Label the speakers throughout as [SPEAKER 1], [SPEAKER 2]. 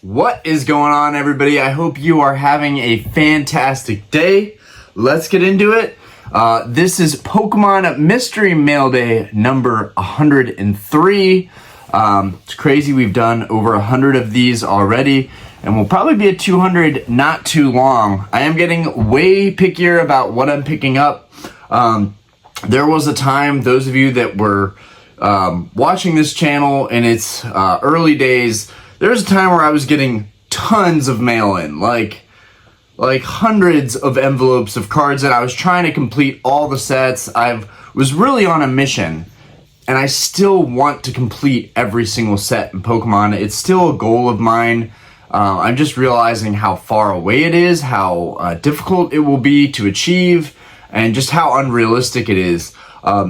[SPEAKER 1] What is going on, everybody? I hope you are having a fantastic day. Let's get into it. This is Pokemon Mystery Mail Day number 103. It's crazy. We've done over 100 of these already, and we'll probably be at 200 not too long. I am getting way pickier about what I'm picking up. There was a time, those of you that were watching this channel in its early days, there was a time where I was getting tons of mail in, like hundreds of envelopes of cards, and I was trying to complete all the sets. I was really on a mission, and I still want to complete every single set in Pokemon. It's still a goal of mine. I'm just realizing how far away it is, how difficult it will be to achieve, and just how unrealistic it is.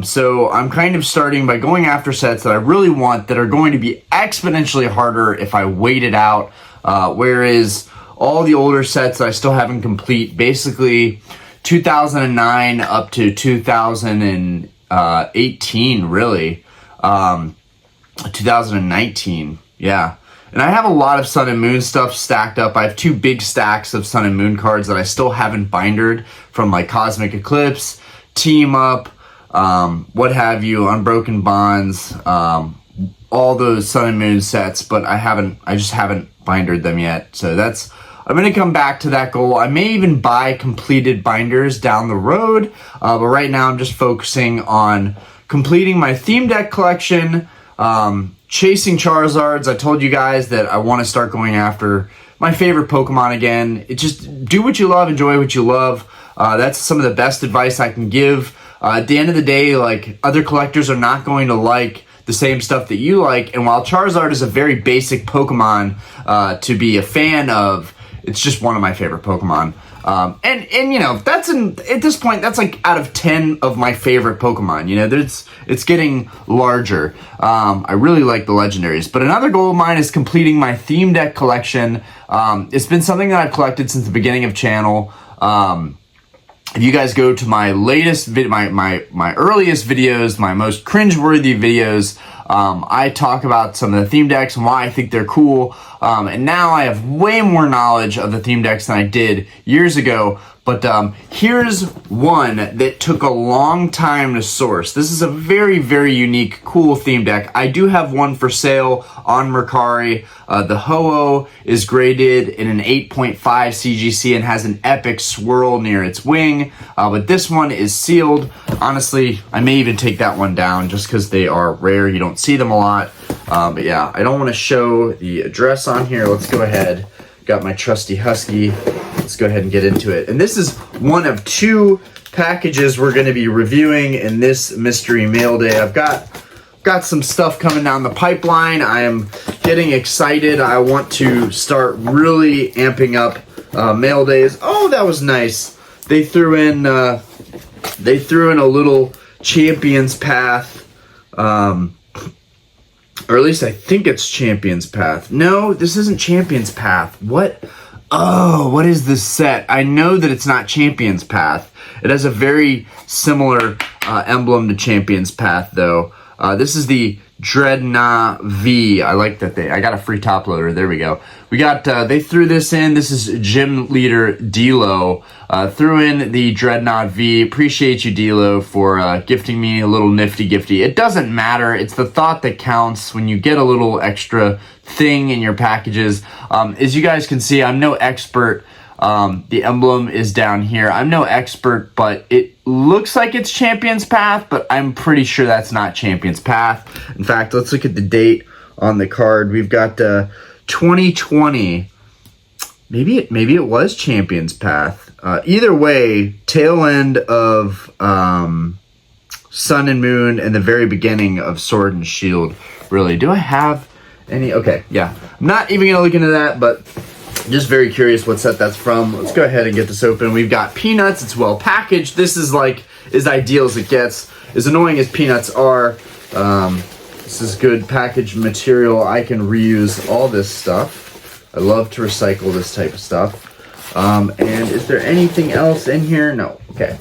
[SPEAKER 1] So I'm kind of starting by going after sets that I really want that are going to be exponentially harder if I wait it out, whereas all the older sets that I still haven't complete, basically 2009 up to 2018, really, 2019, yeah. And I have a lot of Sun and Moon stuff stacked up. I have two big stacks of Sun and Moon cards that I still haven't bindered from like Cosmic Eclipse, Team Up, what have you, Unbroken Bonds, all those Sun and Moon sets, but I just haven't bindered them yet. So I'm going to come back to that goal. I may even buy completed binders down the road, but right now I'm just focusing on completing my theme deck collection, chasing Charizards. I told you guys that I want to start going after my favorite Pokemon again. It just do what you love, enjoy what you love. That's some of the best advice I can give. At the end of the day, like, other collectors are not going to like the same stuff that you like, and while Charizard is a very basic Pokemon to be a fan of, it's just one of my favorite Pokemon. And you know, at this point, that's like out of 10 of my favorite Pokemon. You know, it's getting larger. I really like the legendaries. But another goal of mine is completing my theme deck collection. It's been something that I've collected since the beginning of channel. If you guys go to my latest my earliest videos, my most cringeworthy videos, I talk about some of the theme decks and why I think they're cool. And now I have way more knowledge of the theme decks than I did years ago. But here's one that took a long time to source. This is a very, very unique, cool theme deck. I do have one for sale on Mercari. The Ho-Oh is graded in an 8.5 CGC and has an epic swirl near its wing. But this one is sealed. Honestly, I may even take that one down just because they are rare. You don't see them a lot. But yeah, I don't want to show the address on here. Let's go ahead. Got my trusty Husky. Let's go ahead and get into it. And this is one of two packages we're going to be reviewing in this mystery mail day. I've got some stuff coming down the pipeline. I am getting excited. I want to start really amping up mail days. Oh, that was nice. They threw in a little Champions Path. Or at least I think it's Champions Path. No, this isn't Champions Path. What? Oh, what is this set? I know that it's not Champions Path. It has a very similar emblem to Champions Path, though. This is the Dreadnought V. I like that I got a free top loader. There we go. We got, they threw this in. This is Gym Leader D'Lo. Threw in the Dreadnought V. Appreciate you, D'Lo, for gifting me a little nifty gifty. It doesn't matter. It's the thought that counts when you get a little extra thing in your packages. As you guys can see, I'm no expert. The emblem is down here. I'm no expert, but it looks like it's Champion's Path, but I'm pretty sure that's not Champion's Path. In fact, let's look at the date on the card. We've got 2020. Maybe it was Champion's Path. Either way, tail end of Sun and Moon and the very beginning of Sword and Shield. Really, do I have any? Okay, yeah. I'm not even gonna look into that, but just very curious what set that's from. Let's go ahead and get this open. We've got Peanuts. It's well packaged. This is like as ideal as it gets. As annoying as Peanuts are, this is good packaged material. I can reuse all this stuff. I love to recycle this type of stuff. And is there anything else in here? No. Okay.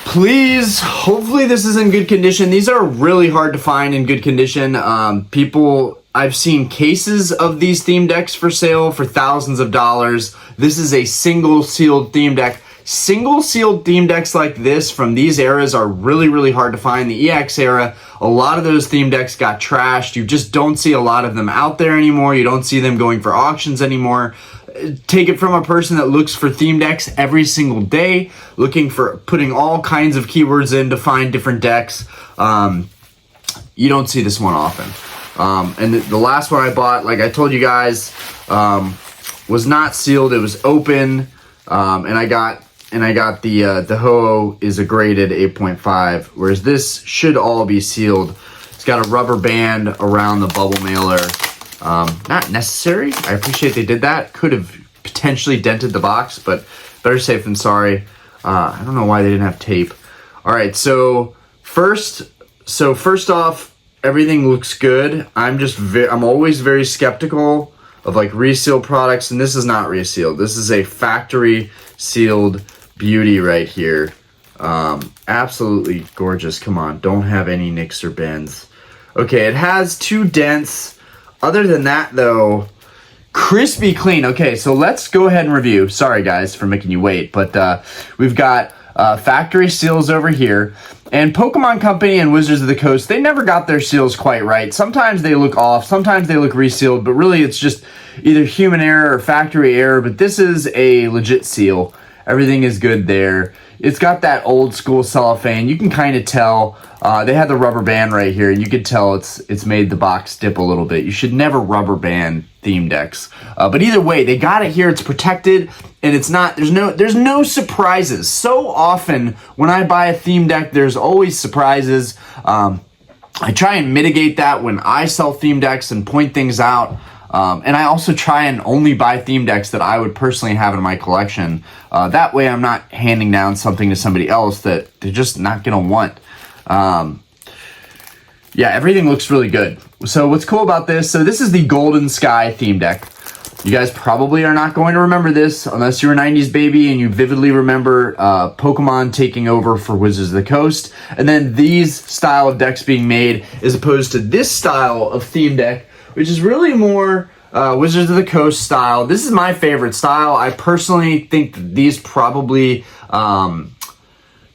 [SPEAKER 1] Please, hopefully this is in good condition. These are really hard to find in good condition. I've seen cases of these theme decks for sale for thousands of dollars. This is a single sealed theme deck. Single sealed theme decks like this from these eras are really, really hard to find. The EX era, a lot of those theme decks got trashed. You just don't see a lot of them out there anymore. You don't see them going for auctions anymore. Take it from a person that looks for theme decks every single day, looking for putting all kinds of keywords in to find different decks. You don't see this one often. And the last one I bought, like I told you guys, was not sealed. It was open, and I got the Ho-Oh is a graded 8.5, whereas this should all be sealed. It's got a rubber band around the bubble mailer. Not necessary. I appreciate they did that. Could have potentially dented the box, but better safe than sorry. I don't know why they didn't have tape. All right, so first off, everything looks good. I'm always very skeptical of like resealed products, and this is not resealed. This is a factory sealed beauty right here. Absolutely gorgeous. Come on, don't have any nicks or bends. Okay, it has 2 dents. Other than that, though, crispy clean. Okay, so let's go ahead and review. Sorry, guys, for making you wait, but we've got factory seals over here. And Pokemon Company and Wizards of the Coast, they never got their seals quite right. Sometimes they look off, sometimes they look resealed, but really it's just either human error or factory error. But this is a legit seal. Everything is good there. It's got that old school cellophane. You can kind of tell. They had the rubber band right here, and you could tell it's made the box dip a little bit. You should never rubber band theme decks. But either way, they got it here. It's protected, and it's not. There's no surprises. So often when I buy a theme deck, there's always surprises. I try and mitigate that when I sell theme decks and point things out. And I also try and only buy theme decks that I would personally have in my collection. That way I'm not handing down something to somebody else that they're just not going to want. Yeah, everything looks really good. So what's cool about this, so this is the Golden Sky theme deck. You guys probably are not going to remember this unless you're a 90s baby and you vividly remember Pokemon taking over for Wizards of the Coast. And then these style of decks being made as opposed to this style of theme deck, which is really more Wizards of the Coast style. This is my favorite style. I personally think that these probably,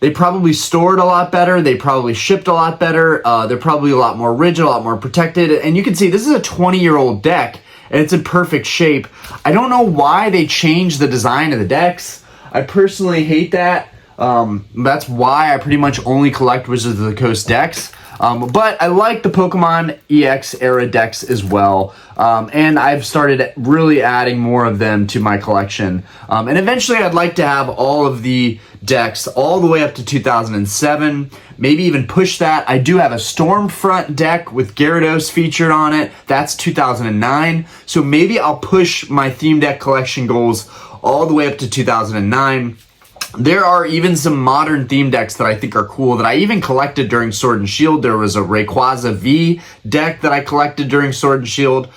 [SPEAKER 1] they probably stored a lot better. They probably shipped a lot better. They're probably a lot more rigid, a lot more protected. And you can see this is a 20-year-old deck, and it's in perfect shape. I don't know why they changed the design of the decks. I personally hate that. That's why I pretty much only collect Wizards of the Coast decks. But I like the Pokemon EX era decks as well. And I've started really adding more of them to my collection. And eventually I'd like to have all of the decks all the way up to 2007, maybe even push that. I do have a Stormfront deck with Gyarados featured on it. That's 2009. So maybe I'll push my theme deck collection goals all the way up to 2009. There are even some modern theme decks that I think are cool that I even collected during Sword and Shield. There was a Rayquaza V deck that I collected during Sword and Shield.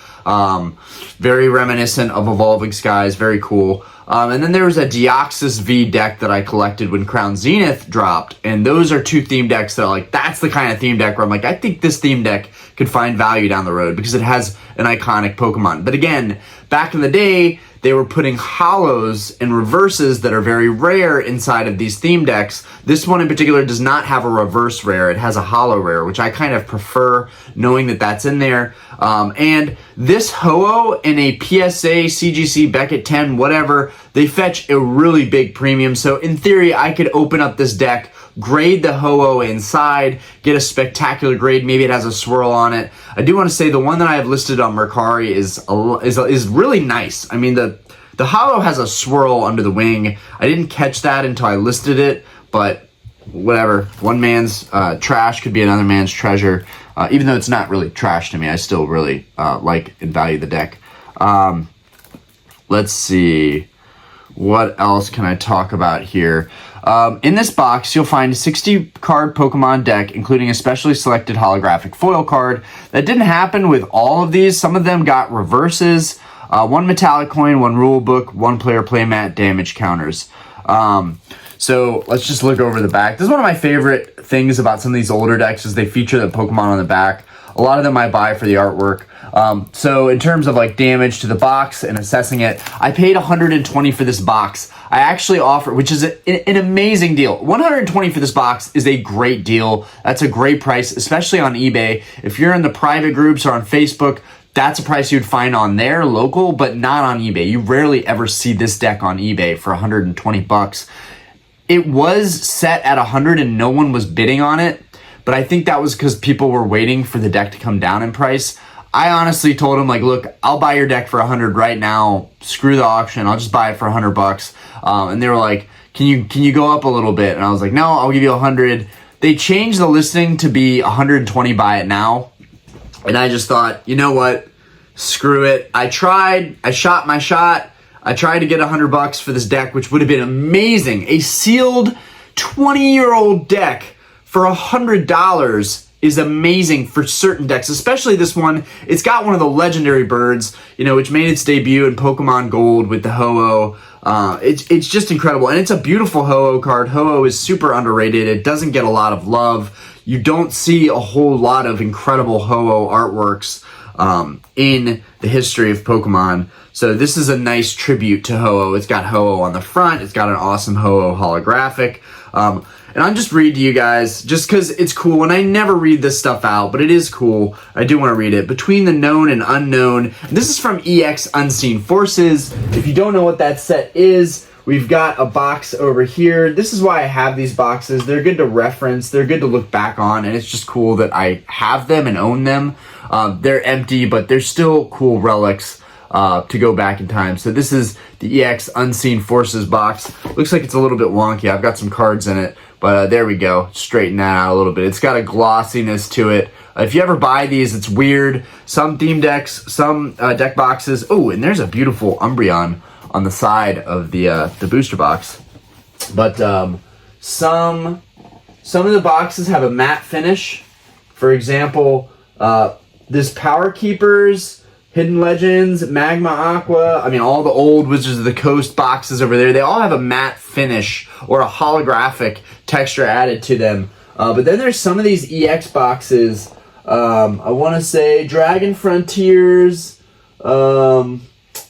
[SPEAKER 1] Very reminiscent of Evolving Skies. Very cool. And then there was a Deoxys V deck that I collected when Crown Zenith dropped. And those are 2 theme decks that are like, that's the kind of theme deck where I'm like, I think this theme deck could find value down the road because it has an iconic Pokemon. But again, back in the day, they were putting hollows and reverses that are very rare inside of these theme decks. This one in particular does not have a reverse rare. It has a hollow rare, which I kind of prefer knowing that that's in there. And this Ho-Oh in a PSA, CGC, Beckett 10, whatever, they fetch a really big premium. So in theory, I could open up this deck, grade the Ho-Oh inside, get a spectacular grade. Maybe it has a swirl on it. I do want to say the one that I have listed on Mercari is really nice. I mean, the Hollow has a swirl under the wing. I didn't catch that until I listed it, but whatever. One man's trash could be another man's treasure. Even though it's not really trash to me, I still really like and value the deck. Let's see. What else can I talk about here? In this box, you'll find a 60-card Pokemon deck, including a specially selected holographic foil card. That didn't happen with all of these. Some of them got reverses, 1 metallic coin, 1 rule book, 1 player playmat, damage counters. So let's just look over the back. This is one of my favorite things about some of these older decks is they feature the Pokemon on the back. A lot of them I buy for the artwork. So in terms of like damage to the box and assessing it, I paid $120 for this box. I actually offer, which is an amazing deal. $120 for this box is a great deal. That's a great price, especially on eBay. If you're in the private groups or on Facebook, that's a price you'd find on there local, but not on eBay. You rarely ever see this deck on eBay for $120. It was set at 100 and no one was bidding on it. But I think that was because people were waiting for the deck to come down in price. I honestly told him, like, look, I'll buy your deck for 100 right now. Screw the auction. I'll just buy it for $100. And they were like, can you go up a little bit? And I was like, no, I'll give you 100. They changed the listing to be 120, buy it now. And I just thought, you know what? Screw it. I shot my shot. I tried to get $100 for this deck, which would have been amazing. A sealed 20-year-old deck for $100 is amazing for certain decks, especially this one. It's got one of the legendary birds, which made its debut in Pokemon Gold with the Ho-Oh. It's just incredible, and it's a beautiful Ho-Oh card. Ho-Oh is super underrated. It doesn't get a lot of love. You don't see a whole lot of incredible Ho-Oh artworks in the history of Pokemon. So this is a nice tribute to Ho-Oh. It's got Ho-Oh on the front. It's got an awesome Ho-Oh holographic. And I'll just read to you guys, just because it's cool, and I never read this stuff out, but it is cool. I do want to read it. Between the known and unknown. This is from EX Unseen Forces. If you don't know what that set is, we've got a box over here. This is why I have these boxes. They're good to reference. They're good to look back on, and it's just cool that I have them and own them. They're empty, but they're still cool relics to go back in time. So this is the EX Unseen Forces box. Looks like it's a little bit wonky. I've got some cards in it. But there we go. Straighten that out a little bit. It's got a glossiness to it. If you ever buy these, it's weird. Some theme decks, some deck boxes. Oh, and there's a beautiful Umbreon on the side of the booster box. But some of the boxes have a matte finish. For example, this Power Keepers, Hidden Legends, Magma Aqua, all the old Wizards of the Coast boxes over there, they all have a matte finish or a holographic texture added to them. But then there's some of these EX boxes. I want to say Dragon Frontiers. I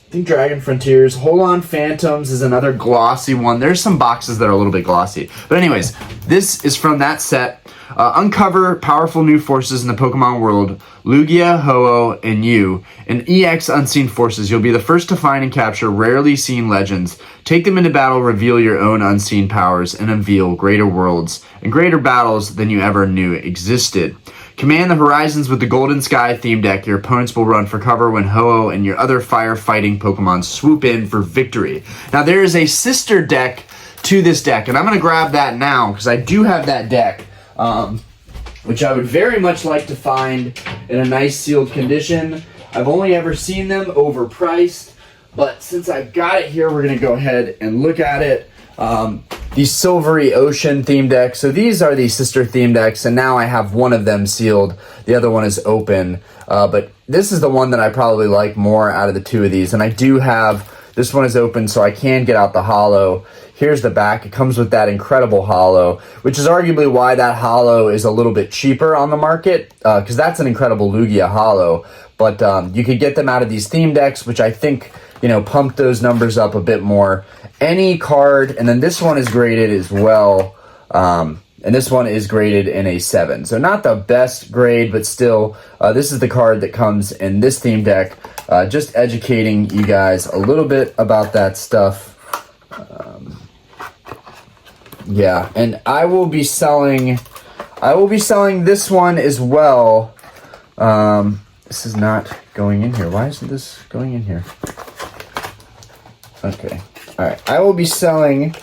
[SPEAKER 1] think Dragon Frontiers. Hold On Phantoms is another glossy one. There's some boxes that are a little bit glossy. But anyways, this is from that set. Uncover powerful new forces in the Pokemon world. Lugia, Ho-Oh, and you. In EX Unseen Forces, you'll be the first to find and capture rarely seen legends. Take them into battle, reveal your own unseen powers, and unveil greater worlds and greater battles than you ever knew existed. Command the horizons with the Golden Sky theme deck. Your opponents will run for cover when Ho-Oh and your other fire-fighting Pokemon swoop in for victory. Now, there is a sister deck to this deck, and I'm going to grab that now because I do have that deck. Which I would very much like to find in a nice sealed condition. I've only ever seen them overpriced, but since I've got it here, we're going to go ahead and look at it. The Silvery Ocean theme deck. So these are the sister theme decks, and now I have one of them sealed. The other one is open, but this is the one that I probably like more out of the two of these, and I do have, this one is open so I can get out the holo. Here's the back. It comes with that incredible holo, which is arguably why that holo is a little bit cheaper on the market, because that's an incredible Lugia holo. But you could get them out of these theme decks, which I think, pump those numbers up a bit more. Any card, and then this one is graded as well, and this one is graded in a 7. So not the best grade, but still, this is the card that comes in this theme deck. Just educating you guys a little bit about that stuff. Yeah, and I will be selling this one as well. This is not going in here. Why isn't this going in here? Okay. All right. I will be selling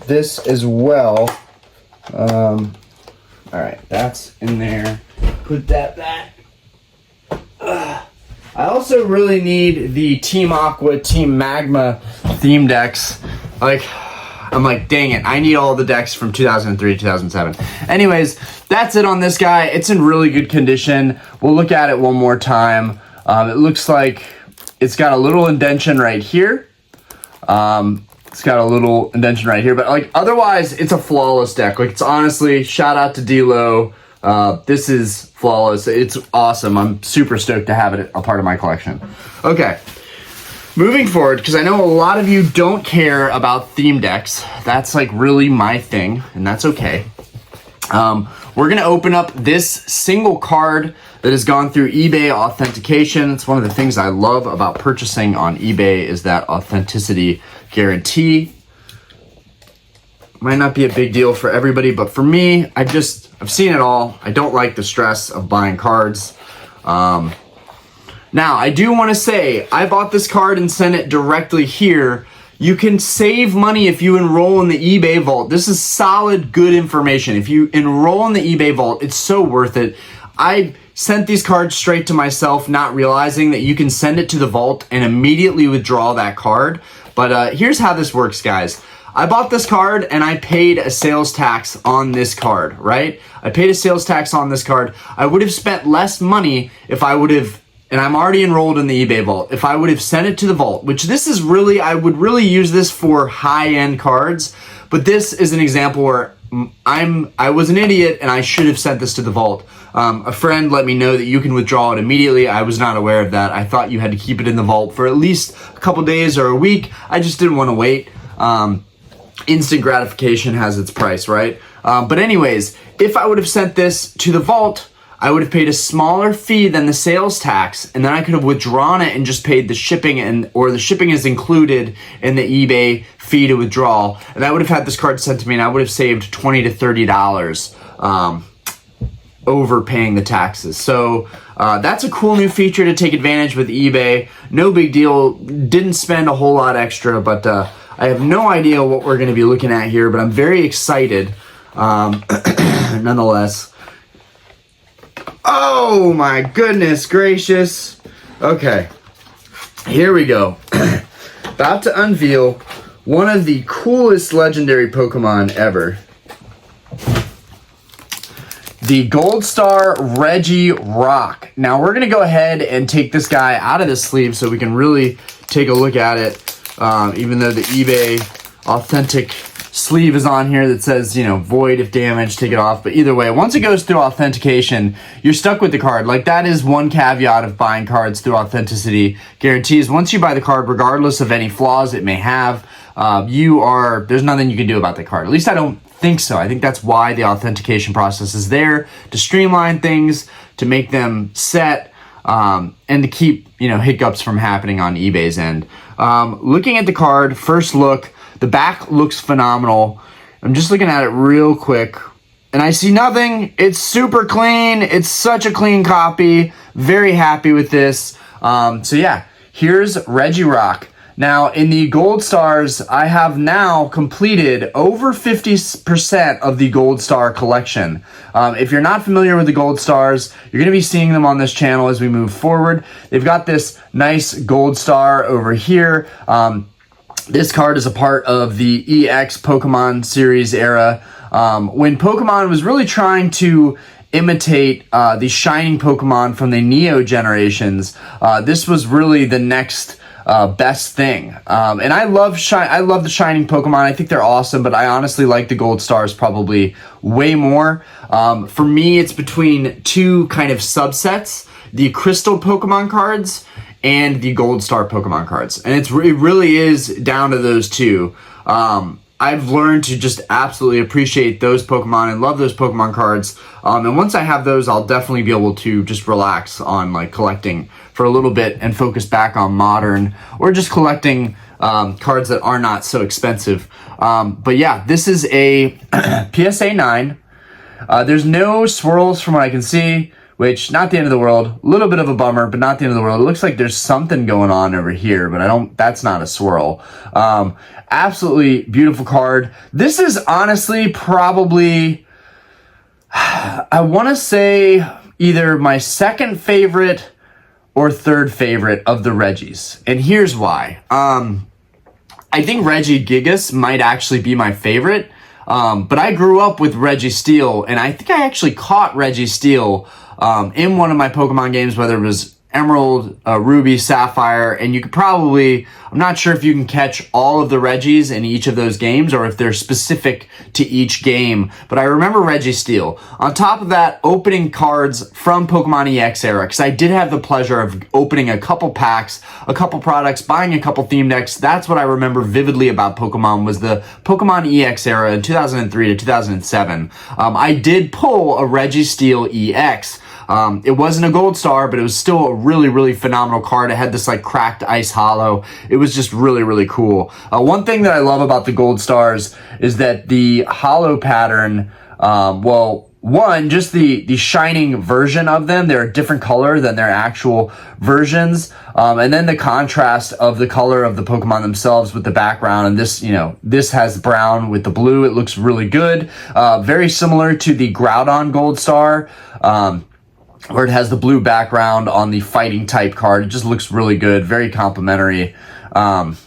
[SPEAKER 1] this as well. All right. That's in there. Put that back. I also really need the Team Aqua, Team Magma theme decks. I'm like, dang it, I need all the decks from 2003 to 2007. Anyways, that's it on this guy. It's in really good condition. We'll look at it one more time. It looks like it's got a little indentation right here. It's got a little indentation right here, but like otherwise, it's a flawless deck. Like it's honestly, shout out to D-Lo. This is flawless. It's awesome. I'm super stoked to have it a part of my collection. Okay, moving forward, because I know a lot of you don't care about theme decks. That's like really my thing, and that's okay. We're gonna open up this single card that has gone through eBay authentication. It's one of the things I love about purchasing on eBay is that authenticity guarantee. Might not be a big deal for everybody, but for me, I've seen it all. I don't like the stress of buying cards. Now, I do want to say, I bought this card and sent it directly here. You can save money if you enroll in the eBay vault. This is solid, good information. If you enroll in the eBay vault, it's so worth it. I sent these cards straight to myself, not realizing that you can send it to the vault and immediately withdraw that card. But here's how this works, guys. I bought this card and I paid a sales tax on this card, right? I paid a sales tax on this card. I would have spent less money if I would have, and I'm already enrolled in the eBay vault, if I would have sent it to the vault, which this is really, I would really use this for high-end cards, but this is an example where I was an idiot and I should have sent this to the vault. A friend let me know that you can withdraw it immediately. I was not aware of that. I thought you had to keep it in the vault for at least a couple days or a week. I just didn't want to wait. Instant gratification has its price, right? But anyways, if I would have sent this to the vault, I would have paid a smaller fee than the sales tax, and then I could have withdrawn it and just paid the shipping, or the shipping is included in the eBay fee to withdraw, and I would have had this card sent to me, and I would have saved $20 to $30 over paying the taxes. So that's a cool new feature to take advantage with eBay. No big deal. Didn't spend a whole lot extra, but I have no idea what we're going to be looking at here, but I'm very excited nonetheless. Oh my goodness gracious. Okay, here we go. About to unveil one of the coolest legendary Pokemon ever. The Gold Star Regirock. Now we're going to go ahead and take this guy out of the sleeve so we can really take a look at it. Even though the eBay authentic sleeve is on here that says, you know, void if damaged, take it off. But either way, once it goes through authentication, you're stuck with the card. Like, that is one caveat of buying cards through authenticity guarantees. Once you buy the card, regardless of any flaws it may have, there's nothing you can do about the card. At least I don't think so. I think that's why the authentication process is there, to streamline things, to make them set, and to keep, you know, hiccups from happening on eBay's end. Looking at the card, first look, the back looks phenomenal. I'm just looking at it real quick, and I see nothing. It's super clean. It's such a clean copy. Very happy with this. So yeah, here's Regirock. Now, in the Gold Stars, I have now completed over 50% of the Gold Star collection. If you're not familiar with the Gold Stars, you're going to be seeing them on this channel as we move forward. They've got this nice Gold Star over here. This card is a part of the EX Pokemon series era, when Pokemon was really trying to imitate the Shining Pokemon from the Neo generations. This was really the next best thing. And I love the Shining Pokemon. I think they're awesome, but I honestly like the Gold Stars probably way more. For me, it's between two kind of subsets: the Crystal Pokemon cards and the Gold Star Pokemon cards. And it really is down to those two. I've learned to just absolutely appreciate those Pokemon and love those Pokemon cards. And once I have those, I'll definitely be able to just relax on like collecting for a little bit and focus back on modern, or just collecting cards that are not so expensive. But yeah, this is a PSA 9. There's no swirls from what I can see, which, not the end of the world. A little bit of a bummer, but not the end of the world. It looks like there's something going on over here, but that's not a swirl. Absolutely beautiful card. This is honestly probably, I want to say, either my second favorite or third favorite of the Regis. And here's why. I think Regigigas might actually be my favorite. But I grew up with Registeel, and I think I actually caught Registeel in one of my Pokemon games, whether it was Emerald, Ruby, Sapphire, and you could probably, I'm not sure if you can catch all of the Reggies in each of those games or if they're specific to each game, but I remember Registeel. On top of that, opening cards from Pokemon EX era, because I did have the pleasure of opening a couple packs, a couple products, buying a couple theme decks. That's what I remember vividly about Pokemon, was the Pokemon EX era in 2003 to 2007. I did pull a Registeel EX. It wasn't a gold star, but it was still a really, really phenomenal card. It had this like cracked ice hollow. It was just really, really cool. One thing that I love about the gold stars is that the hollow pattern, one, just the shining version of them, they're a different color than their actual versions. And then the contrast of the color of the Pokemon themselves with the background. And this, this has brown with the blue. It looks really good. Very similar to the Groudon Gold Star, where it has the blue background on the fighting type card. It just looks really good, very complimentary. And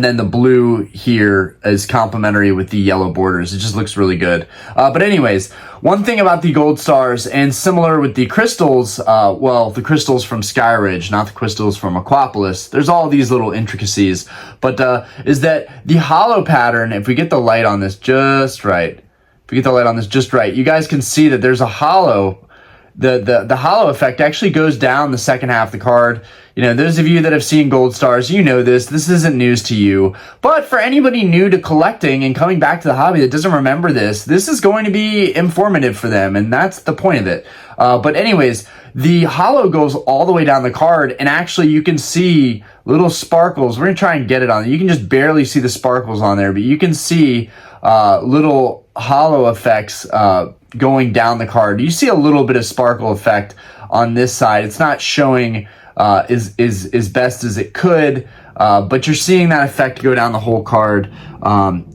[SPEAKER 1] then the blue here is complementary with the yellow borders. It just looks really good. But anyways, one thing about the gold stars, and similar with the crystals, the crystals from Skyridge, not the crystals from Aquapolis. There's all these little intricacies, but is that the hollow pattern, if we get the light on this just right, you guys can see that there's a hollow. The hollow effect actually goes down the second half of the card. Those of you that have seen gold stars, this isn't news to you. But for anybody new to collecting and coming back to the hobby that doesn't remember this is going to be informative for them, and that's the point of it. But anyways, the hollow goes all the way down the card, and actually you can see little sparkles. We're gonna try and get it on. You can just barely see the sparkles on there, but you can see little hollow effects going down the card. You see a little bit of sparkle effect on this side. It's not showing as best as it could, but you're seeing that effect go down the whole card.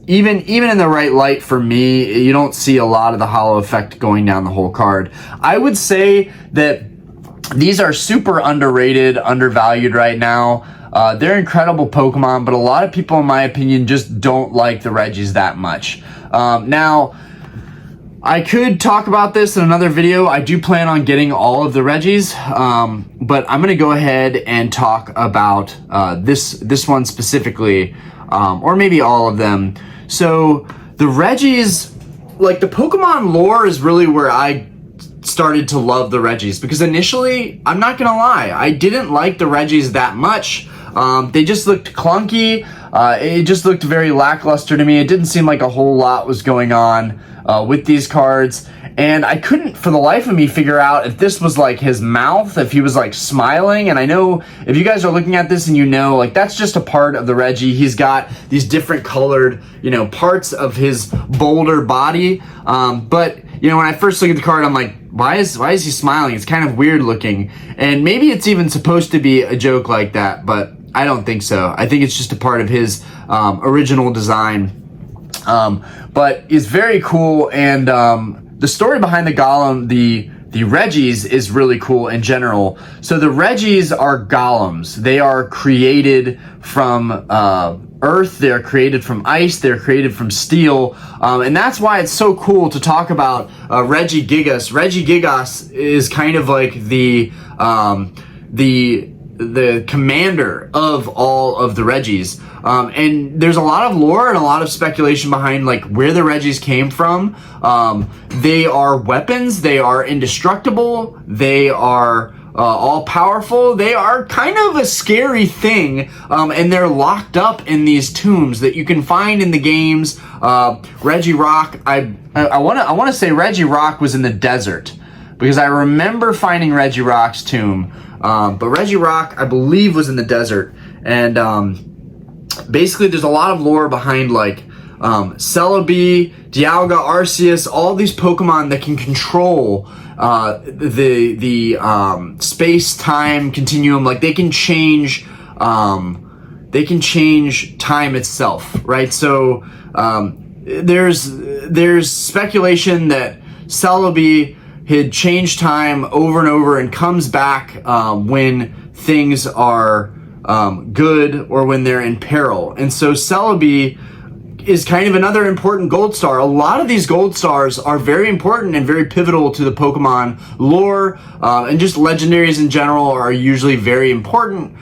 [SPEAKER 1] Even in the right light for me, you don't see a lot of the hollow effect going down the whole card. I would say that these are super underrated, undervalued right now. They're incredible Pokemon, but a lot of people, in my opinion, just don't like the Reggies that much. Now, I could talk about this in another video. I do plan on getting all of the Reggies, but I'm going to go ahead and talk about this one specifically, or maybe all of them. So the Reggies, like the Pokemon lore is really where I started to love the Reggies, because initially, I'm not going to lie, I didn't like the Reggies that much. They just looked clunky. It just looked very lackluster to me. It didn't seem like a whole lot was going on with these cards, and I couldn't for the life of me figure out if this was like his mouth, if he was like smiling. And I know if you guys are looking at this and like that's just a part of the Reggie. He's got these different colored parts of his bolder body, but when I first look at the card, I'm like, why is he smiling? It's kind of weird looking, and maybe it's even supposed to be a joke like that, but I don't think so. I think it's just a part of his original design. But it's very cool, and the story behind the Golem, the Reggies, is really cool in general. So the Reggies are golems. They are created from earth, they're created from ice, they're created from steel, and that's why it's so cool to talk about Regigigas. Regigigas is kind of like the commander of all of the Reggies. And there's a lot of lore and a lot of speculation behind like where the Reggies came from. They are weapons, they are indestructible, they are all powerful, they are kind of a scary thing, and they're locked up in these tombs that you can find in the games. Regirock, I want to say Regirock was in the desert, because I remember finding Regirock's tomb. But Regirock, I believe, was in the desert, and basically there's a lot of lore behind like Celebi, Dialga, Arceus, all these Pokemon that can control the space-time continuum. Like they can change time itself, right? So there's speculation that Celebi had changed time over and over and comes back when things are good or when they're in peril. And so Celebi is kind of another important gold star. A lot of these gold stars are very important and very pivotal to the Pokemon lore, and just legendaries in general are usually very important,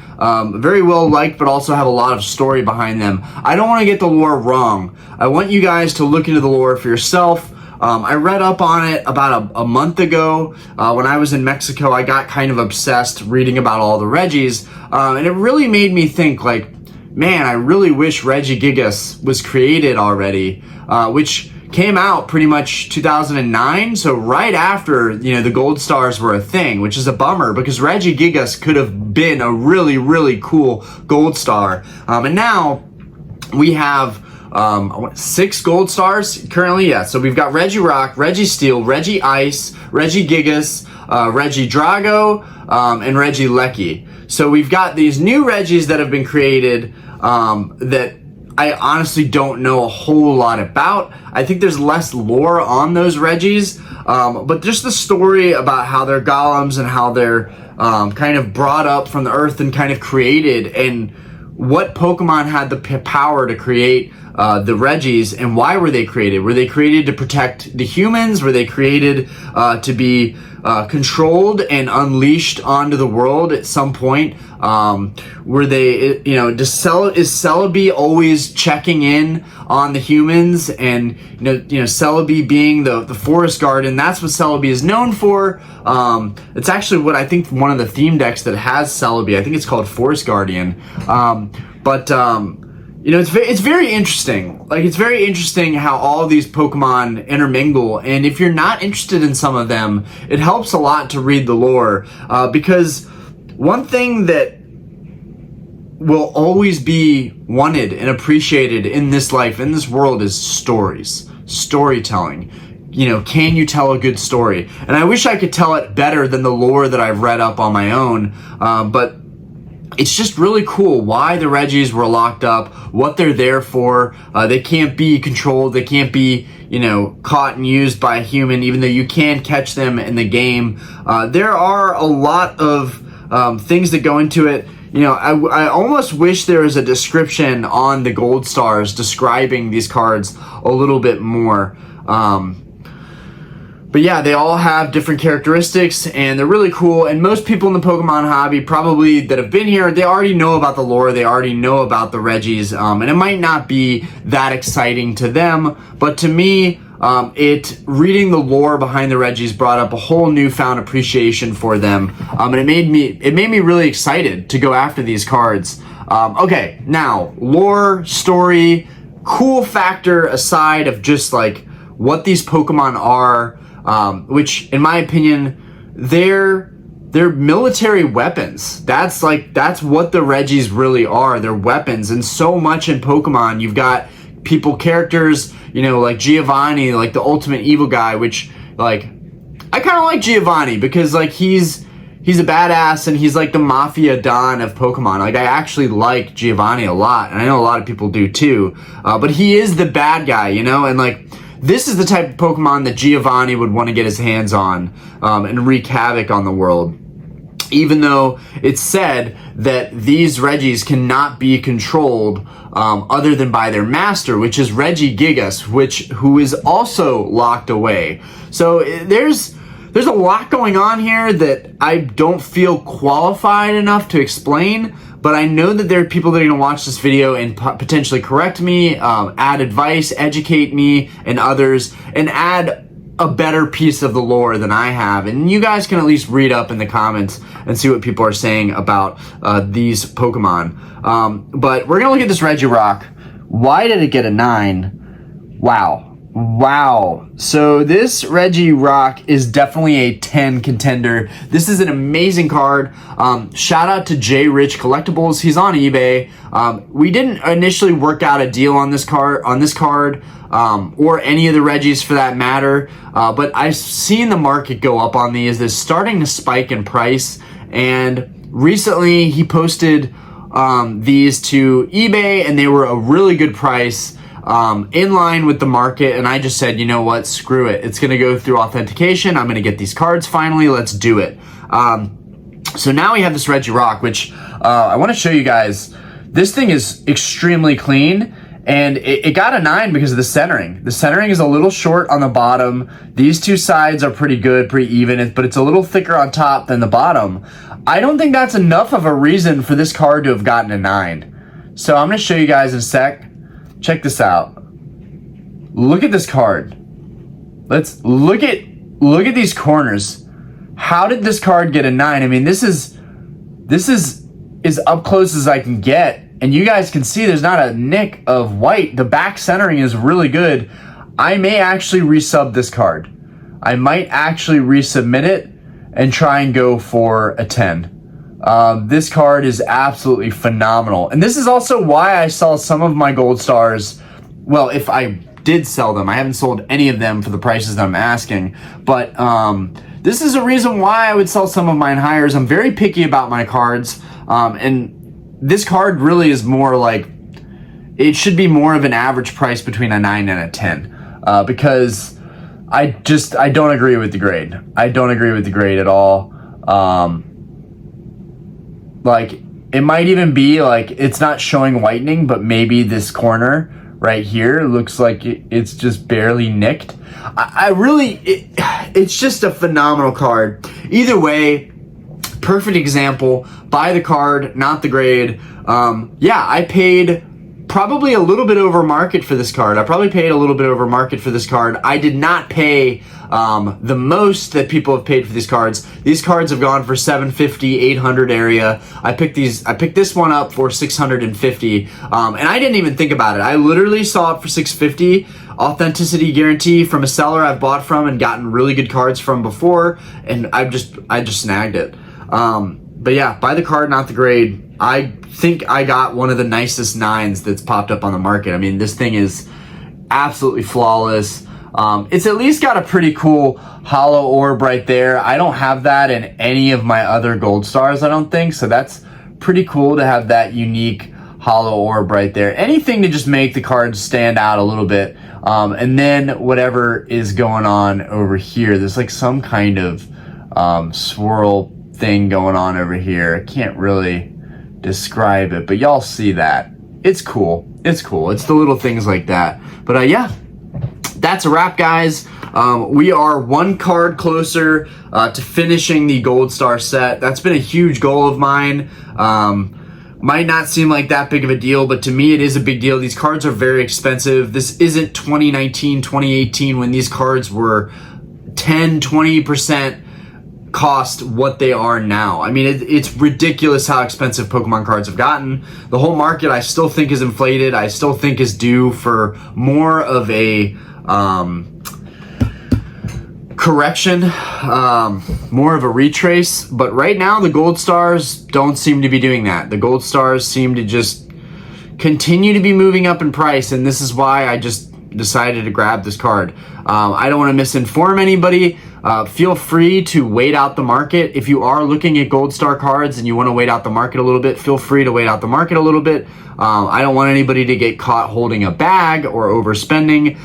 [SPEAKER 1] very well liked, but also have a lot of story behind them. I don't want to get the lore wrong. I want you guys to look into the lore for yourself. I read up on it about a month ago. When I was in Mexico, I got kind of obsessed reading about all the Regis, and it really made me think, like, man, I really wish Regigigas was created already, which came out pretty much 2009, so right after, you know, the gold stars were a thing, which is a bummer because Regigigas could have been a really, really cool gold star. And now we have 6 gold stars currently. Yeah, so we've got Regirock, Registeel, Regice, Regigigas, Regidrago, and Regieleki. So we've got these new Regis that have been created, that I honestly don't know a whole lot about. I think there's less lore on those Regis, but just the story about how they're golems and how they're kind of brought up from the earth and kind of created, and what Pokemon had the power to create the Regis, and why were they created? Were they created to protect the humans? Were they created to be controlled and unleashed onto the world at some point? Were they, you know, is Celebi always checking in on the humans? And you know, Celebi being the forest guardian, that's what Celebi is known for. It's actually what I think one of the theme decks that has Celebi, I think it's called Forest Guardian. You know, it's very interesting. Like, it's very interesting how all these Pokemon intermingle, and if you're not interested in some of them, it helps a lot to read the lore, because one thing that will always be wanted and appreciated in this life, in this world, is storytelling. You know, can you tell a good story? And I wish I could tell it better than the lore that I've read up on my own, but it's just really cool why the Regis were locked up, what they're there for. They can't be controlled. They can't be, you know, caught and used by a human, even though you can catch them in the game. There are a lot of things that go into it. You know, I almost wish there was a description on the gold stars describing these cards a little bit more. But yeah, they all have different characteristics, and they're really cool. And most people in the Pokemon hobby, probably that have been here, they already know about the lore. They already know about the Regis, and it might not be that exciting to them. But to me, reading the lore behind the Regis brought up a whole newfound appreciation for them, and it made me really excited to go after these cards. Okay, now lore, story, cool factor aside of just like what these Pokemon are. Which, in my opinion, they're military weapons. That's what the Regis really are. They're weapons. And so much in Pokemon, you've got people characters, you know, like Giovanni, like the ultimate evil guy, which, like, I kind of like Giovanni because, like, he's a badass and he's like the mafia don of Pokemon. Like, I actually like Giovanni a lot, and I know a lot of people do too. But he is the bad guy, you know, and like, this is the type of Pokemon that Giovanni would want to get his hands on, and wreak havoc on the world. Even though it's said that these Regis cannot be controlled other than by their master, which is Regigigas, who is also locked away. So there's a lot going on here that I don't feel qualified enough to explain. But I know that there are people that are going to watch this video and potentially correct me, add advice, educate me and others, and add a better piece of the lore than I have. And you guys can at least read up in the comments and see what people are saying about these Pokemon. But we're going to look at this Regirock. Why did it get a 9? Wow. So this Regirock is definitely a 10 contender. This is an amazing card. Shout out to J Rich Collectibles. He's on eBay. We didn't initially work out a deal on this card, or any of the Regis for that matter. But I've seen the market go up on these. They're starting to spike in price. And recently he posted these to eBay, and they were a really good price. In line with the market, and I just said, you know what, screw it. It's going to go through authentication. I'm going to get these cards finally. Let's do it. So now we have this Regirock, which I want to show you guys. This thing is extremely clean, And it got a 9 because of the centering. The centering is a little short on the bottom. These two sides are pretty good, pretty even, but it's a little thicker on top than the bottom. I don't think that's enough of a reason for this card to have gotten a 9. So I'm going to show you guys in a sec. Check this out. Look at this card. Let's look at these corners. How did this card get a 9? I mean, this is as up close as I can get. And you guys can see there's not a nick of white. The back centering is really good. I may actually resub this card. I might actually resubmit it and try and go for a 10. This card is absolutely phenomenal. And this is also why I sell some of my gold stars. Well, if I did sell them, I haven't sold any of them for the prices that I'm asking. But this is a reason why I would sell some of mine higher. I'm very picky about my cards. And this card really is more like, it should be more of an average price between a 9 and a 10, because I don't agree with the grade. I don't agree with the grade at all. Like, it might even be like it's not showing whitening, but maybe this corner right here looks like it's just barely nicked. It's just a phenomenal card. Either way, perfect example. Buy the card, not the grade. Yeah, I paid probably a little bit over market for this card. I probably paid a little bit over market for this card. I did not pay the most that people have paid for these cards. These cards have gone for 750, 800 area. I picked this one up for 650, and I didn't even think about it. I literally saw it for 650. Authenticity guarantee from a seller I've bought from and gotten really good cards from before, and I just snagged it. But yeah, buy the card, not the grade. I think I got one of the nicest 9s that's popped up on the market. I mean, this thing is absolutely flawless. It's at least got a pretty cool hollow orb right there. I don't have that in any of my other gold stars, I don't think. So that's pretty cool to have that unique hollow orb right there. Anything to just make the cards stand out a little bit. And then whatever is going on over here, there's like some kind of swirl thing going on over here. I can't really describe it, but y'all see that. It's cool. It's cool. It's the little things like that. But yeah, that's a wrap, guys. We are one card closer to finishing the gold star set. That's been a huge goal of mine. Might not seem like that big of a deal, but to me it is a big deal. These cards are very expensive. This isn't 2019, 2018 when these cards were 10, 20% cost what they are now. I mean, it's ridiculous how expensive Pokemon cards have gotten. The whole market, I still think, is inflated. I still think is due for more of a correction, more of a retrace. But right now, the gold stars don't seem to be doing that. The gold stars seem to just continue to be moving up in price, and this is why I just decided to grab this card. I don't want to misinform anybody. Feel free to wait out the market. If you are looking at gold star cards and you want to wait out the market a little bit, feel free to wait out the market a little bit. I don't want anybody to get caught holding a bag or overspending.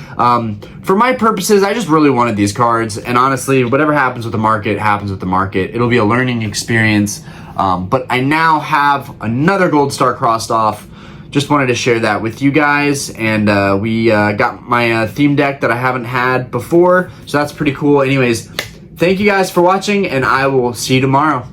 [SPEAKER 1] For my purposes, I just really wanted these cards, and honestly, whatever happens with the market happens with the market. It'll be a learning experience. But I now have another gold star crossed off. Just wanted to share that with you guys, and we got my theme deck that I haven't had before, so that's pretty cool. Anyways, thank you guys for watching, and I will see you tomorrow.